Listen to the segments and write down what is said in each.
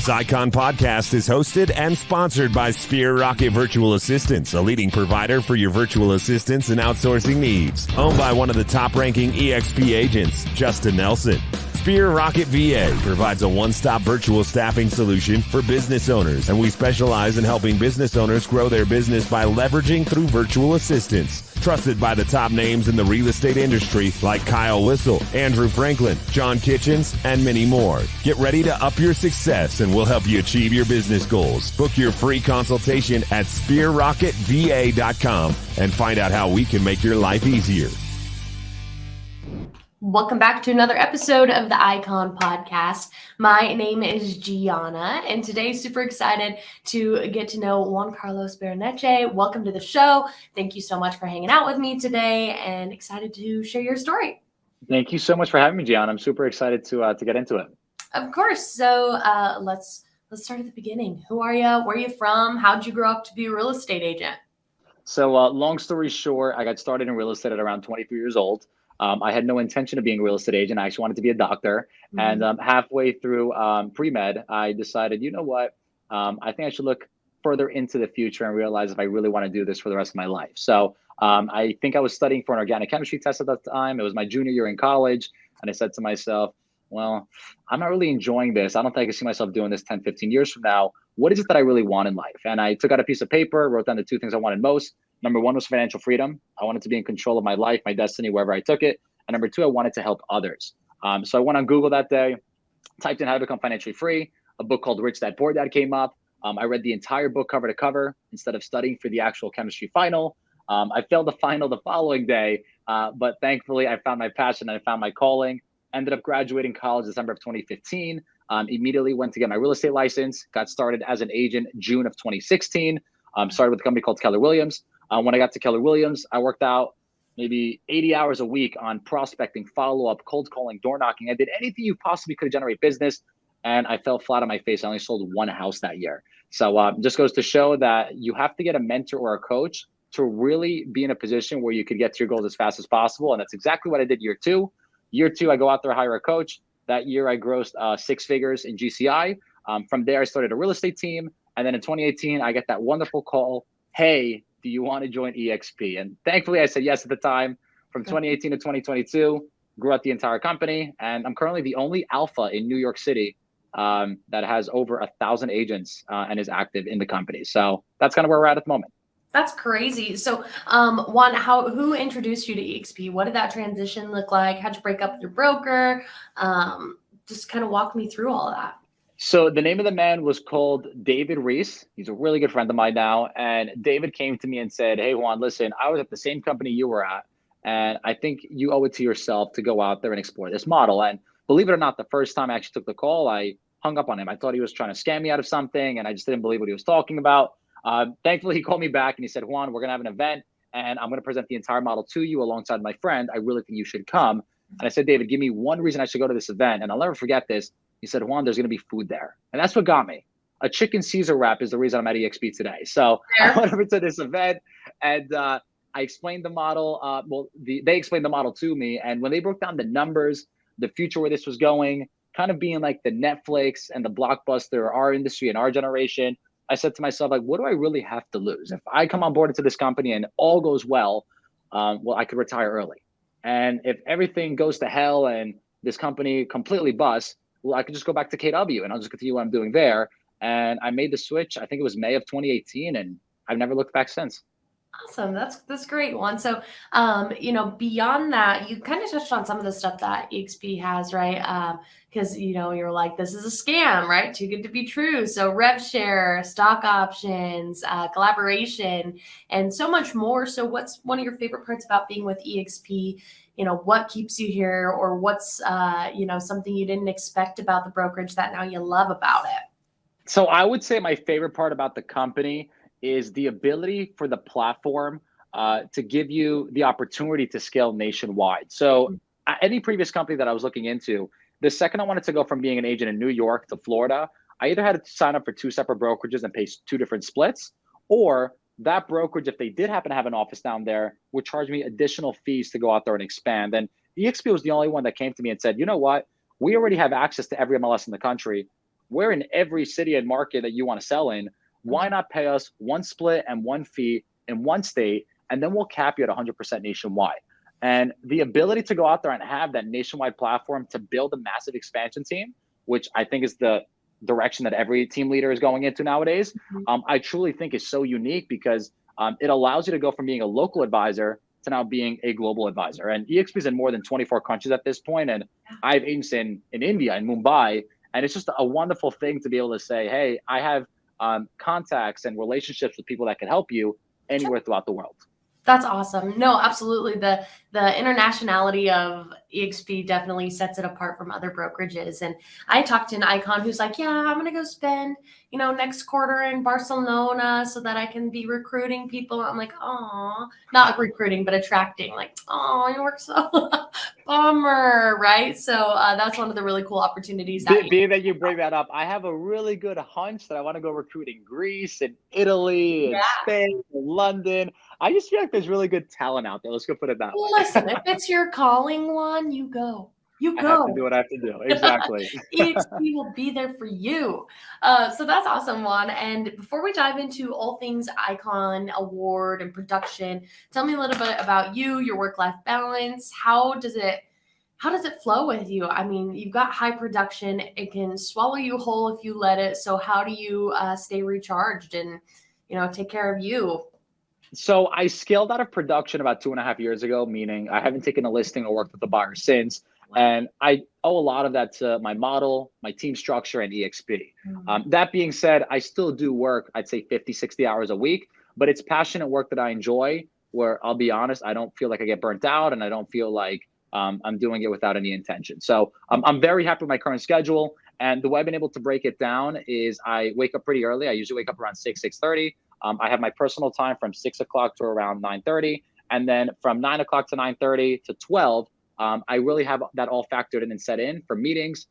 This Icon podcast is hosted and sponsored by Sphere Rocket Virtual Assistants, a leading provider for your virtual assistants and outsourcing needs. Owned by one of the top-ranking EXP agents, Justin Nelson. Sphere Rocket VA provides a one-stop virtual staffing solution for business owners, and we specialize in helping business owners grow their business by leveraging through virtual assistants. Trusted by the top names in the real estate industry like Kyle Whistle, Andrew Franklin, John Kitchens, and many more. Get ready to up your success and we'll help you achieve your business goals. Book your free consultation at sphererocketva.com and find out how we can make your life easier. Welcome back to another episode of the Icon Podcast. My name is Gianna, and today super excited to get to know Juan Carlos Barreneche. Welcome to the show. Thank you so much for hanging out with me today, and excited to share your story. Thank you so much for having me, Gianna. I'm super excited to get into it. Of course. So let's start at the beginning. Who are you? Where are you from? How'd you grow up to be a real estate agent? So long story short, I got started in real estate at around 23 years old. I had no intention of being a real estate agent. I actually wanted to be a doctor. Mm-hmm. And halfway through pre-med, I decided, you know what? I think I should look further into the future and realize if I really want to do this for the rest of my life. So I think I was studying for an organic chemistry test at that time. It was my junior year in college. And I said to myself, well, I'm not really enjoying this. I don't think I can see myself doing this 10, 15 years from now. What is it that I really want in life? And I took out a piece of paper, wrote down the two things I wanted most. Number one was financial freedom. I wanted to be in control of my life, my destiny, wherever I took it. And number two, I wanted to help others. So I went on Google that day, typed in how to become financially free. A book called Rich Dad Poor Dad came up. I read the entire book cover to cover instead of studying for the actual chemistry final. I failed the final the following day, but thankfully I found my passion and I found my calling. Ended up graduating college December of 2015. Immediately went to get my real estate license. Got started as an agent June of 2016. Started with a company called Keller Williams. When I got to Keller Williams, I worked out maybe 80 hours a week on prospecting, follow-up, cold calling, door knocking. I did anything you possibly could to generate business, and I fell flat on my face. I only sold one house that year. So just goes to show that you have to get a mentor or a coach to really be in a position where you could get to your goals as fast as possible. And that's exactly what I did year two. Year two, I go out there, hire a coach. That year, I grossed 6 figures in GCI. From there, I started a real estate team. And then in 2018, I get that wonderful call, hey, do you want to join EXP? And thankfully, I said yes at the time. From 2018 to 2022, grew out the entire company. And I'm currently the only alpha in New York City that has over 1,000 agents and is active in the company. So that's kind of where we're at the moment. That's crazy. So Juan, who introduced you to EXP? What did that transition look like? How'd you break up with your broker? Just kind of walk me through all of that. So the name of the man was called David Reese. He's a really good friend of mine now. And David came to me and said, hey, Juan, listen, I was at the same company you were at. And I think you owe it to yourself to go out there and explore this model. And believe it or not, the first time I actually took the call, I hung up on him. I thought he was trying to scam me out of something. And I just didn't believe what he was talking about. Thankfully, he called me back and he said, Juan, we're going to have an event and I'm going to present the entire model to you alongside my friend. I really think you should come. And I said, David, give me one reason I should go to this event. And I'll never forget this. He said, Juan, there's going to be food there. And that's what got me. A chicken Caesar wrap is the reason I'm at EXP today. So I went over to this event and I explained the model. They explained the model to me. And when they broke down the numbers, the future where this was going, kind of being like the Netflix and the Blockbuster, our industry and our generation, I said to myself, like, what do I really have to lose? If I come on board into this company and all goes well, I could retire early. And if everything goes to hell and this company completely busts, well, I could just go back to KW and I'll just continue what I'm doing there. And I made the switch. I think it was May of 2018, and I've never looked back since. Awesome. That's great, Juan. So, beyond that, you kind of touched on some of the stuff that EXP has, right? Because, you're like, this is a scam, right? Too good to be true. So rev share, stock options, collaboration, and so much more. So what's one of your favorite parts about being with EXP? What keeps you here, or what's, something you didn't expect about the brokerage that now you love about it? So I would say my favorite part about the company is the ability for the platform to give you the opportunity to scale nationwide. So any previous company that I was looking into, the second I wanted to go from being an agent in New York to Florida, I either had to sign up for 2 separate brokerages and pay 2 different splits, or that brokerage, if they did happen to have an office down there, would charge me additional fees to go out there and expand. And EXP was the only one that came to me and said, you know what? We already have access to every MLS in the country. we're in every city and market that you want to sell in. Why not pay us one split and one fee in one state, and then we'll cap you at 100% nationwide? And the ability to go out there and have that nationwide platform to build a massive expansion team, which I think is the direction that every team leader is going into nowadays, I truly think is so unique, because it allows you to go from being a local advisor to now being a global advisor. And EXP is in more than 24 countries at this point, and I have agents in India and Mumbai, and it's just a wonderful thing to be able to say, hey, I have contacts and relationships with people that can help you anywhere throughout the world. That's awesome. No, absolutely. The internationality of EXP definitely sets it apart from other brokerages. And I talked to an icon who's like, yeah, I'm going to go spend, next quarter in Barcelona so that I can be recruiting people. I'm like, oh, not recruiting, but attracting. Like, oh, you work so bummer, right? So that's one of the really cool opportunities. Being that you bring that up, I have a really good hunch that I want to go recruit in Greece and Italy and Spain and London. I just feel like there's really good talent out there. Let's go put it that way. Listen, if it's your calling, Juan, you go. I have to do what I have to do. Exactly. EXP will be there for you. So that's awesome, Juan. And before we dive into all things Icon Award and production, tell me a little bit about you, your work-life balance. How does it flow with you? I mean, you've got high production. It can swallow you whole if you let it. So how do you stay recharged and, take care of you? So I scaled out of production about 2.5 years ago, meaning I haven't taken a listing or worked with a buyer since. And I owe a lot of that to my model, my team structure, and EXP. That being said, I still do work, I'd say 50, 60 hours a week, but it's passionate work that I enjoy, where I'll be honest, I don't feel like I get burnt out, and I don't feel like I'm doing it without any intention. So I'm very happy with my current schedule. And the way I've been able to break it down is I wake up pretty early. I usually wake up around 6:30. I have my personal time from 6 o'clock to around 9:30. And then from 9 o'clock to 9:30 to 12, I really have that all factored in and set in for meetings,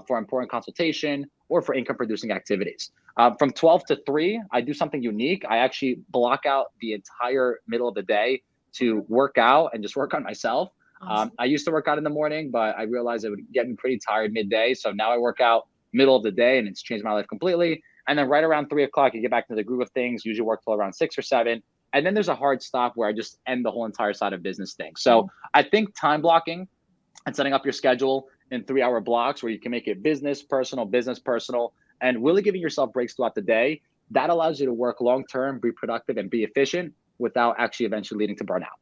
for important consultation, or for income producing activities. From 12 to 3, I do something unique. I actually block out the entire middle of the day to work out and just work on myself. I used to work out in the morning, but I realized it would get me pretty tired midday. So now I work out middle of the day, and it's changed my life completely. And then right around 3 o'clock, you get back into the groove of things, usually work till around 6 or 7. And then there's a hard stop where I just end the whole entire side of business thing. So I think time blocking and setting up your schedule in 3-hour blocks where you can make it business, personal, and really giving yourself breaks throughout the day, that allows you to work long-term, be productive, and be efficient without actually eventually leading to burnout.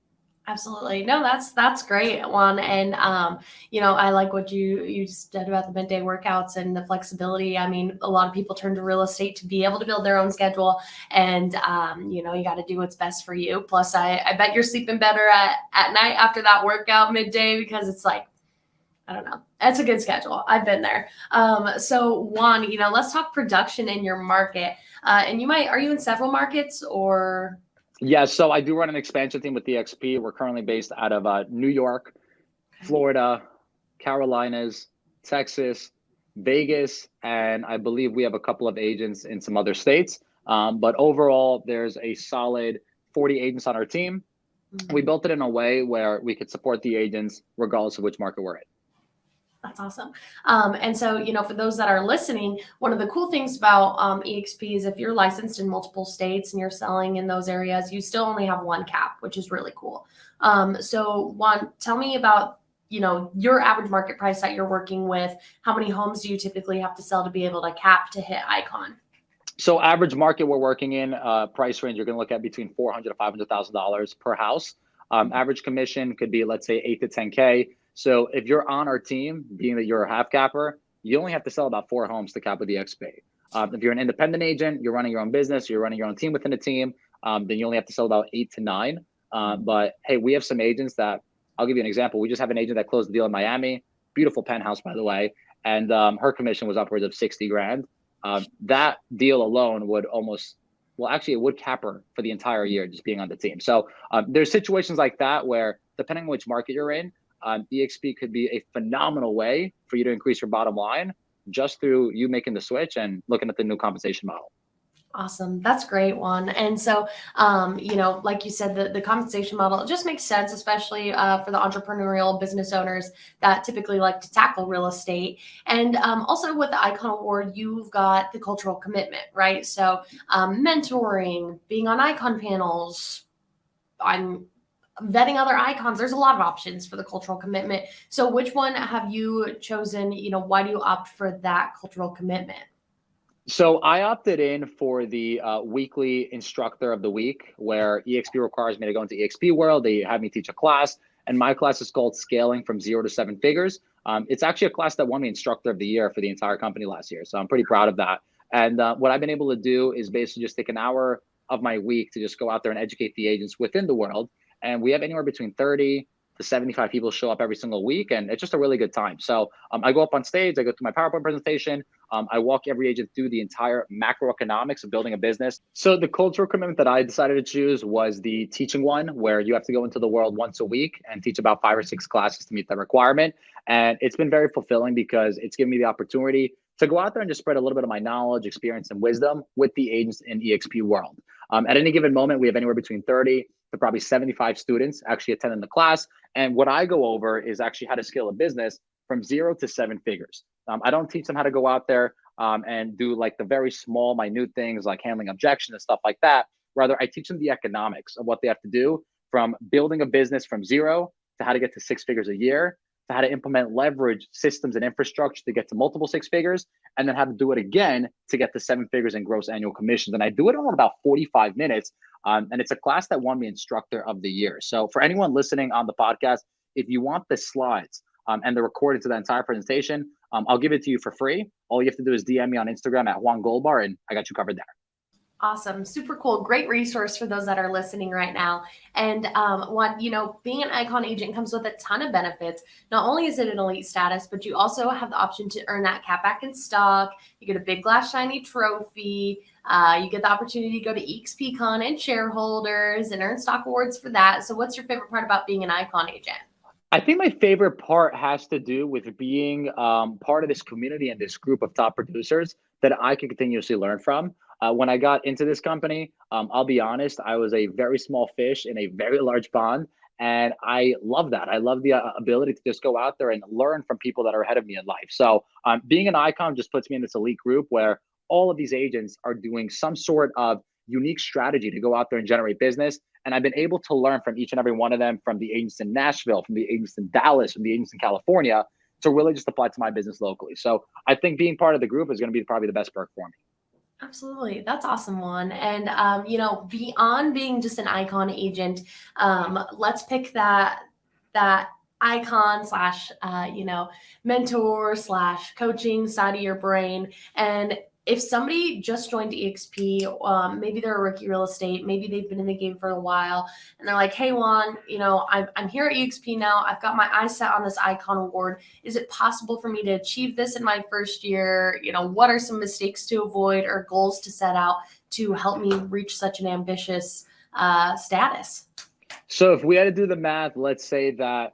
Absolutely. No, that's great, Juan. And, I like what you said about the midday workouts and the flexibility. I mean, a lot of people turn to real estate to be able to build their own schedule, and, you got to do what's best for you. Plus, I bet you're sleeping better at night after that workout midday, because it's like, I don't know. It's a good schedule. I've been there. So Juan, let's talk production in your market. And are you in several markets or? Yeah, so I do run an expansion team with EXP. We're currently based out of New York, Florida, Carolinas, Texas, Vegas, and I believe we have a couple of agents in some other states. But overall, there's a solid 40 agents on our team. We built it in a way where we could support the agents regardless of which market we're in. That's awesome. And so, for those that are listening, one of the cool things about EXP is if you're licensed in multiple states and you're selling in those areas, you still only have one cap, which is really cool. So Juan, tell me about, your average market price that you're working with. How many homes do you typically have to sell to be able to cap to hit Icon? So average market we're working in, price range, you're going to look at between $400,000 to $500,000 per house. Average commission could be, let's say, 8 to 10K. So if you're on our team, being that you're a half capper, you only have to sell about 4 homes to cap with EXP. If you're an independent agent, you're running your own business, you're running your own team within a team, then you only have to sell about 8 to 9. But hey, we have some agents that, I'll give you an example. We just have an agent that closed the deal in Miami, beautiful penthouse, by the way. And her commission was upwards of 60 grand. That deal alone would it would cap her for the entire year just being on the team. So there's situations like that where, depending on which market you're in, EXP could be a phenomenal way for you to increase your bottom line just through you making the switch and looking at the new compensation model. Awesome. That's great, Juan. And so, like you said, the compensation model, it just makes sense, especially for the entrepreneurial business owners that typically like to tackle real estate. And also with the Icon Award, you've got the cultural commitment, right? So mentoring, being on Icon panels, I'm vetting other icons. There's a lot of options for the cultural commitment. So which one have you chosen? Why do you opt for that cultural commitment? So I opted in for the weekly instructor of the week, where EXP requires me to go into EXP World. They have me teach a class, and my class is called Scaling from Zero to Seven Figures. It's actually a class that won me instructor of the year for the entire company last year. So I'm pretty proud of that. And what I've been able to do is basically just take an hour of my week to just go out there and educate the agents within the world. And we have anywhere between 30 to 75 people show up every single week, and it's just a really good time. So I go up on stage, I go through my PowerPoint presentation, I walk every agent through the entire macroeconomics of building a business. So the cultural commitment that I decided to choose was the teaching one, where you have to go into the world once a week and teach about 5 or 6 classes to meet that requirement. And it's been very fulfilling because it's given me the opportunity to go out there and just spread a little bit of my knowledge, experience, and wisdom with the agents in EXP world. At any given moment, we have anywhere between 30 to probably 75 students actually attending the class. And what I go over is actually how to scale a business from 0 to 7 figures. I don't teach them how to go out there and do like the very small, minute things like handling objections and stuff like that. Rather, I teach them the economics of what they have to do, from building a business from 0 to how to get to 6 figures a year, to how to implement leverage systems and infrastructure to get to multiple 6 figures, and then how to do it again to get to 7 figures in gross annual commissions. And I do it in about 45 minutes. And it's a class that won me instructor of the year. So for anyone listening on the podcast, if you want the slides and the recording to the entire presentation, I'll give it to you for free. All you have to do is DM me on Instagram at Juan Goldbar, and I got you covered there. Awesome. Super cool. Great resource for those that are listening right now. And being an Icon agent comes with a ton of benefits. Not only is it an elite status, but you also have the option to earn that cap back in stock. You get a big glass shiny trophy. You get the opportunity to go to EXP Con and shareholders and earn stock awards for that. So what's your favorite part about being an Icon agent? I think my favorite part has to do with being part of this community and this group of top producers that I can continuously learn from. When I got into this company, I'll be honest, I was a very small fish in a very large pond. And I love that. I love the ability to just go out there and learn from people that are ahead of me in life. So being an icon just puts me in this elite group where all of these agents are doing some sort of unique strategy to go out there and generate business. And I've been able to learn from each and every one of them, from the agents in Nashville, from the agents in Dallas, from the agents in California, to really just apply to my business locally. So I think being part of the group is going to be probably the best perk for me. Absolutely. That's awesome, Juan. And, beyond being just an Icon agent, let's pick that icon slash, mentor slash coaching side of your brain. And if somebody just joined EXP, maybe they're a rookie real estate, maybe they've been in the game for a while, and they're like, hey, Juan, I'm here at EXP now. I've got my eyes set on this Icon Award. Is it possible for me to achieve this in my first year? What are some mistakes to avoid or goals to set out to help me reach such an ambitious status? So if we had to do the math, let's say that,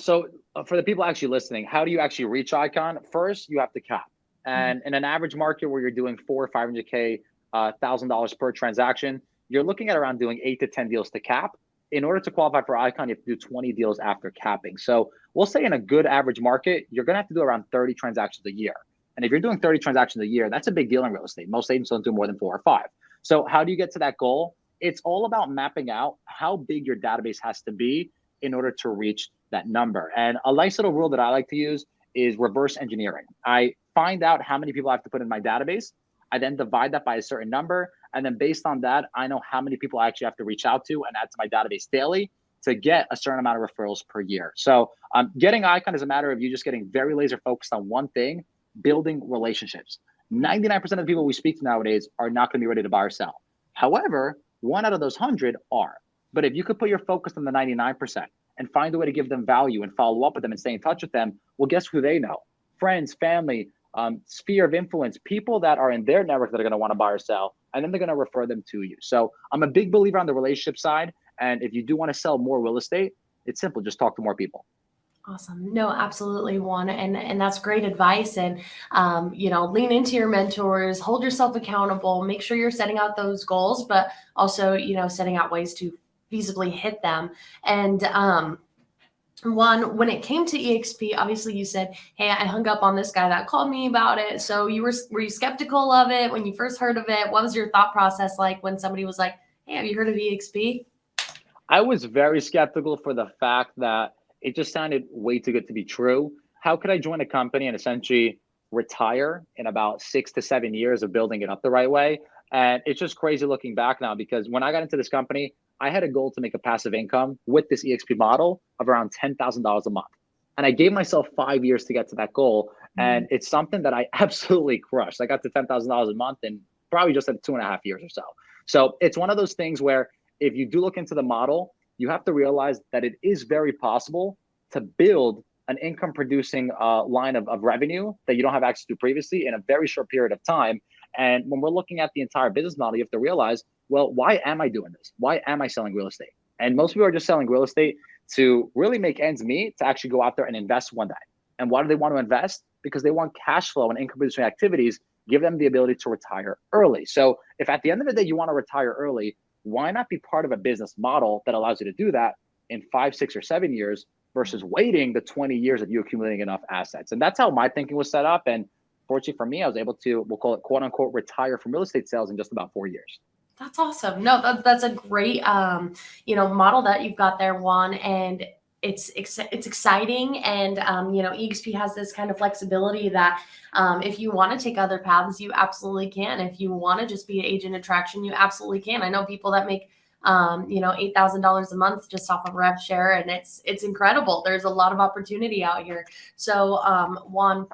for the people actually listening, how do you actually reach Icon? First, you have to cap. And in an average market where you're doing $400K or $500K, $1,000 per transaction, you're looking at around doing 8 to 10 deals to cap. In order to qualify for Icon, you have to do 20 deals after capping. So we'll say in a good average market, you're going to have to do around 30 transactions a year. And if you're doing 30 transactions a year, that's a big deal in real estate. Most agents don't do more than 4 or 5. So how do you get to that goal? It's all about mapping out how big your database has to be in order to reach that number. And a nice little rule that I like to use is reverse engineering. I find out how many people I have to put in my database. I then divide that by a certain number. And then based on that, I know how many people I actually have to reach out to and add to my database daily to get a certain amount of referrals per year. So getting Icon is a matter of you just getting very laser focused on one thing, building relationships. 99% of the people we speak to nowadays are not going to be ready to buy or sell. However, 1 out of those 100 are. But if you could put your focus on the 99% and find a way to give them value and follow up with them and stay in touch with them, well, guess who they know? Friends, family, sphere of influence, people that are in their network that are going to want to buy or sell, and then they're going to refer them to you. So I'm a big believer on the relationship side. And if you do want to sell more real estate, it's simple. Just talk to more people. Awesome. No, absolutely, Juan, and that's great advice. And lean into your mentors, hold yourself accountable, make sure you're setting out those goals, but also setting out ways to feasibly hit them. And Juan, when it came to EXP, obviously you said, "Hey, I hung up on this guy that called me about it." So were you skeptical of it when you first heard of it? What was your thought process like when somebody was like, "Hey, have you heard of EXP?" I was very skeptical for the fact that it just sounded way too good to be true. How could I join a company and essentially retire in about 6 to 7 years of building it up the right way? And it's just crazy looking back now because when I got into this company, I had a goal to make a passive income with this EXP model of around $10,000 a month. And I gave myself 5 years to get to that goal. And it's something that I absolutely crushed. I got to $10,000 a month in probably just at 2.5 years or so. So it's one of those things where if you do look into the model, you have to realize that it is very possible to build an income producing line of revenue that you don't have access to previously in a very short period of time. And when we're looking at the entire business model, you have to realize, well, why am I doing this? Why am I selling real estate? And most people are just selling real estate to really make ends meet, to actually go out there and invest one day. And why do they want to invest? Because they want cash flow and income producing activities give them the ability to retire early. So if at the end of the day you want to retire early, why not be part of a business model that allows you to do that in 5, 6, or 7 years versus waiting the 20 years of you accumulating enough assets? And that's how my thinking was set up. And fortunately for me, I was able to, we'll call it quote unquote, retire from real estate sales in just about 4 years. That's awesome. No, that's a great model that you've got there, Juan, and it's exciting. And EXP has this kind of flexibility that if you want to take other paths, you absolutely can. If you want to just be an agent attraction, you absolutely can. I know people that make $8,000 a month just off of rev share, and it's incredible. There's a lot of opportunity out here. So Juan,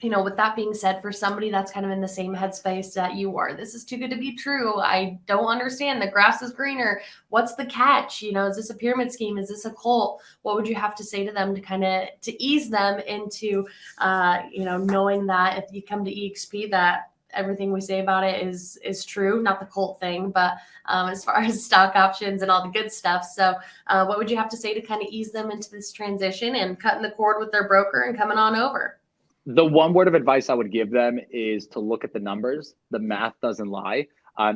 with that being said, for somebody that's kind of in the same headspace that you are, this is too good to be true. I don't understand. The grass is greener. What's the catch? Is this a pyramid scheme? Is this a cult? What would you have to say to them to kind of to ease them into, knowing that if you come to EXP, that everything we say about it is true, not the cult thing, but as far as stock options and all the good stuff. So what would you have to say to kind of ease them into this transition and cutting the cord with their broker and coming on over? The one word of advice I would give them is to look at the numbers. The math doesn't lie.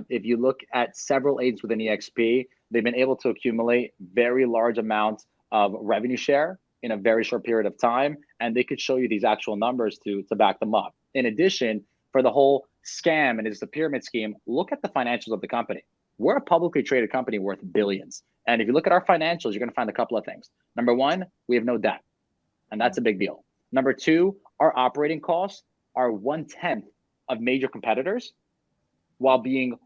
If you look at several agents within EXP, they've been able to accumulate very large amounts of revenue share in a very short period of time, and they could show you these actual numbers to back them up. In addition, for the whole scam and it's a pyramid scheme, look at the financials of the company. We're a publicly traded company worth billions. And if you look at our financials, you're going to find a couple of things. Number one, we have no debt, and that's a big deal. Number two, our operating costs are 1/10 of major competitors while being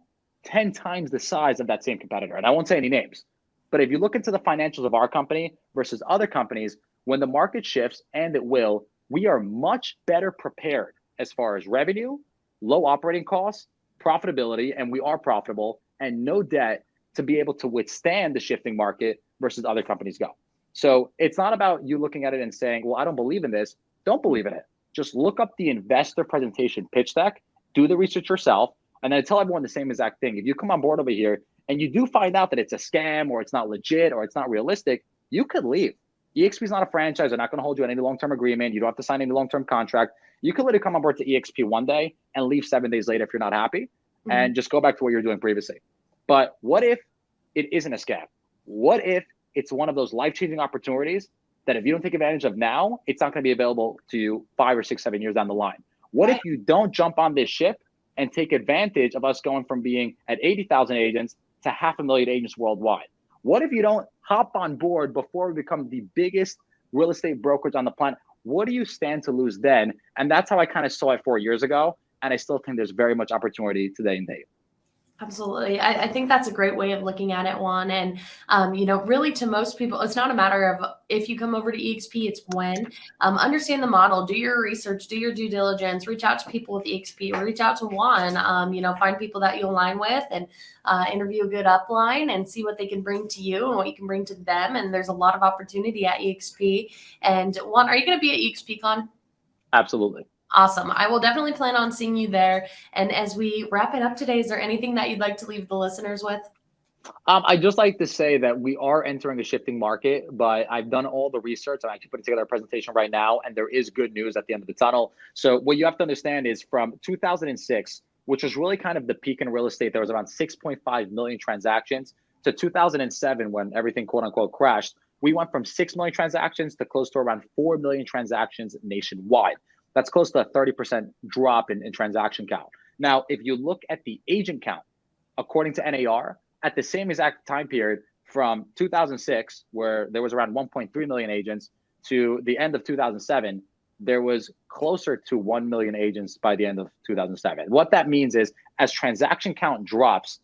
10 times the size of that same competitor. And I won't say any names, but if you look into the financials of our company versus other companies, when the market shifts, and it will, we are much better prepared as far as revenue, low operating costs, profitability, and we are profitable, and no debt to be able to withstand the shifting market versus other companies go. So it's not about you looking at it and saying, well, I don't believe in this. Don't believe in it. Just look up the investor presentation pitch deck, do the research yourself, and then tell everyone the same exact thing. If you come on board over here and you do find out that it's a scam or it's not legit or it's not realistic, you could leave. EXP is not a franchise. They're not going to hold you on any long-term agreement. You don't have to sign any long-term contract. You could literally come on board to EXP one day and leave 7 days later if you're not happy, and just go back to what you were doing previously. But what if it isn't a scam? What if it's one of those life-changing opportunities that if you don't take advantage of now, it's not going to be available to you 5 or 6, 7 years down the line? What if you don't jump on this ship and take advantage of us going from being at 80,000 agents to 500,000 agents worldwide? What if you don't hop on board before we become the biggest real estate brokerage on the planet? What do you stand to lose then? And that's how I kind of saw it 4 years ago. And I still think there's very much opportunity today and date. Absolutely. I think that's a great way of looking at it, Juan. And, really to most people, it's not a matter of if you come over to EXP, it's when. Understand the model, do your research, do your due diligence, reach out to people with EXP, or reach out to Juan, find people that you align with and interview a good upline and see what they can bring to you and what you can bring to them. And there's a lot of opportunity at EXP. And Juan, are you going to be at EXPCon? Absolutely. Awesome. I will definitely plan on seeing you there. And as we wrap it up today, is there anything that you'd like to leave the listeners with? I just like to say that we are entering a shifting market, but I've done all the research. I'm actually putting together a presentation right now, and there is good news at the end of the tunnel. So what you have to understand is from 2006, which was really kind of the peak in real estate, there was around 6.5 million transactions, to 2007 when everything quote unquote crashed. We went from 6 million transactions to close to around 4 million transactions nationwide. That's close to a 30% drop in transaction count. Now, if you look at the agent count, according to NAR, at the same exact time period from 2006, where there was around 1.3 million agents, to the end of 2007, there was closer to 1 million agents by the end of 2007. What that means is as transaction count drops,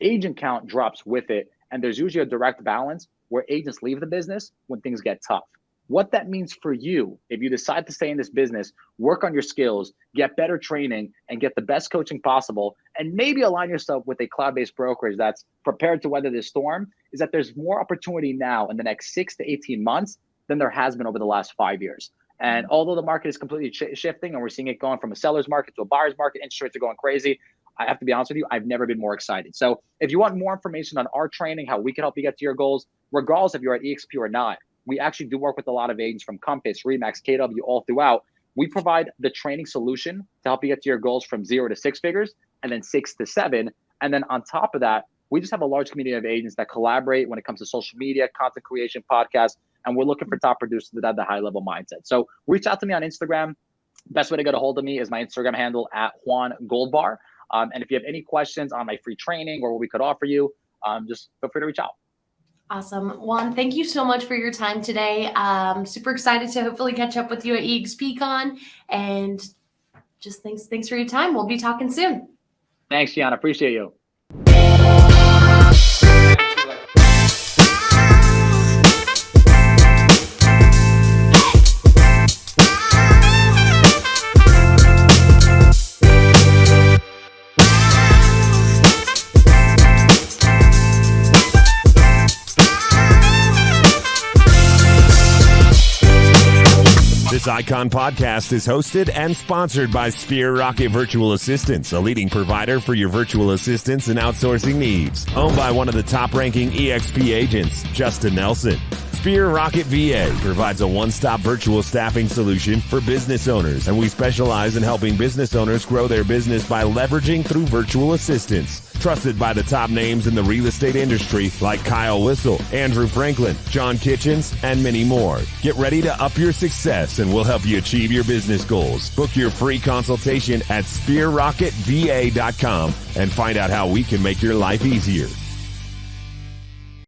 agent count drops with it. And there's usually a direct balance where agents leave the business when things get tough. What that means for you, if you decide to stay in this business, work on your skills, get better training, and get the best coaching possible, and maybe align yourself with a cloud-based brokerage that's prepared to weather this storm, is that there's more opportunity now in the next 6 to 18 months than there has been over the last 5 years. And although the market is completely shifting and we're seeing it going from a seller's market to a buyer's market, interest rates are going crazy, I have to be honest with you, I've never been more excited. So if you want more information on our training, how we can help you get to your goals, regardless if you're at EXP or not, we actually do work with a lot of agents from Compass, Remax, KW, all throughout. We provide the training solution to help you get to your goals from 0 to 6 figures and then 6 to 7. And then on top of that, we just have a large community of agents that collaborate when it comes to social media, content creation, podcasts, and we're looking for top producers that have the high level mindset. So reach out to me on Instagram. Best way to get a hold of me is my Instagram handle at Juan Goldbar. And if you have any questions on my free training or what we could offer you, just feel free to reach out. Awesome. Juan, thank you so much for your time today. Super excited to hopefully catch up with you at EXPCon, and just thanks for your time. We'll be talking soon. Thanks, Gian. Appreciate you. This Icon podcast is hosted and sponsored by Sphere Rocket Virtual Assistants, a leading provider for your virtual assistants and outsourcing needs. Owned by one of the top-ranking EXP agents, Justin Nelson. Sphere Rocket VA provides a one-stop virtual staffing solution for business owners, and we specialize in helping business owners grow their business by leveraging through virtual assistants. Trusted by the top names in the real estate industry like Kyle Whistle, Andrew Franklin, John Kitchens, and many more. Get ready to up your success and we'll help you achieve your business goals. Book your free consultation at sphererocketva.com and find out how we can make your life easier.